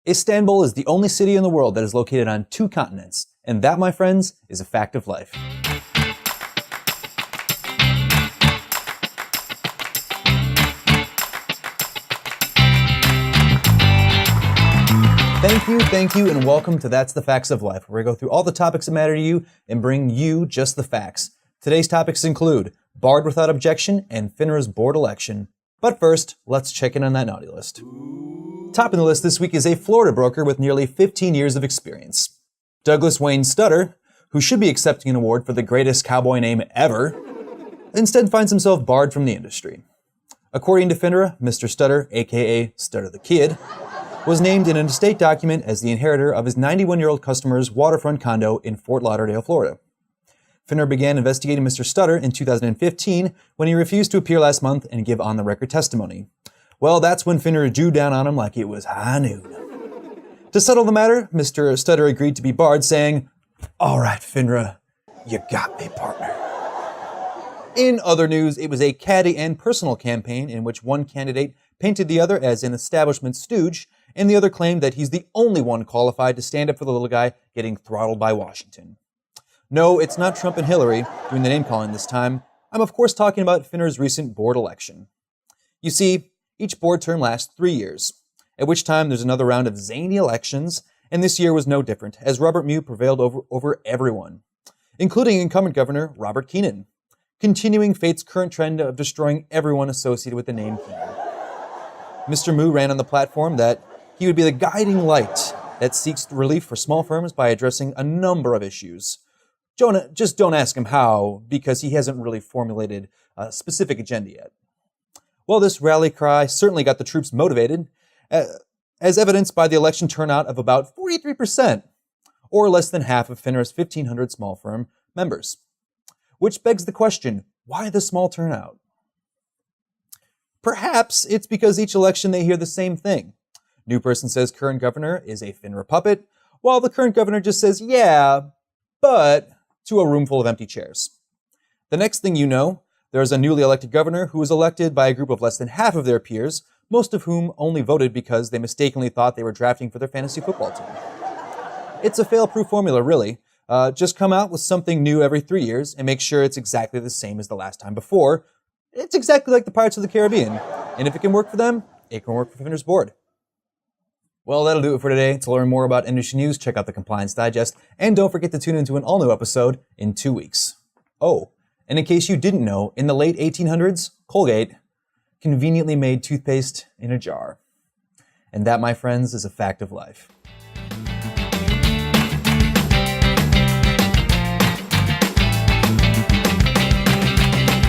Istanbul is the only city in the world that is located on 2 continents, and that, my friends, is a fact of life. Thank you, and welcome to That's the Facts of Life, where we go through all the topics that matter to you and bring you just the facts. Today's topics include barred without objection and FINRA's board election. But first, let's check in on that naughty list. Top of the list this week is a Florida broker with nearly 15 years of experience. Douglas Wayne Stutter, who should be accepting an award for the greatest cowboy name ever, instead finds himself barred from the industry. According to FINRA, Mr. Stutter, aka Stutter the Kid, was named in an estate document as the inheritor of his 91-year-old customer's waterfront condo in Fort Lauderdale, Florida. FINRA began investigating Mr. Stutter in 2015 when he refused to appear last month and give on-the-record testimony. Well, that's when FINRA drew down on him like it was high noon. To settle the matter, Mr. Stutter agreed to be barred, saying, "All right, FINRA, you got me, partner." In other news, it was a caddy and personal campaign in which one candidate painted the other as an establishment stooge, and the other claimed that he's the only one qualified to stand up for the little guy getting throttled by Washington. No, it's not Trump and Hillary doing the name-calling this time. I'm of course talking about FINRA's recent board election. You see, each board term lasts 3 years, at which time there's another round of zany elections, and this year was no different, as Robert Mew prevailed over everyone, including incumbent Governor Robert Keenan, continuing fate's current trend of destroying everyone associated with the name Keenan. Mr. Mew ran on the platform that he would be the guiding light that seeks relief for small firms by addressing a number of issues. Just don't ask him how, because he hasn't really formulated a specific agenda yet. Well, this rally cry certainly got the troops motivated, as evidenced by the election turnout of about 43%, or less than half of FINRA's 1,500 small firm members. Which begs the question, why the small turnout? Perhaps it's because each election they hear the same thing. New person says current governor is a FINRA puppet, while the current governor just says, yeah, but, to a room full of empty chairs. The next thing you know, there's a newly elected governor who was elected by a group of less than half of their peers, most of whom only voted because they mistakenly thought they were drafting for their fantasy football team. It's a fail-proof formula, really. Just come out with something new every 3 years and make sure it's exactly the same as the last time before. It's exactly like the Pirates of the Caribbean. And if it can work for them, it can work for FINRA's board. Well, that'll do it for today. To learn more about industry news, check out the Compliance Digest, and don't forget to tune into an all-new episode in 2 weeks. Oh, and in case you didn't know, in the late 1800s, Colgate conveniently made toothpaste in a jar. And that, my friends, is a fact of life.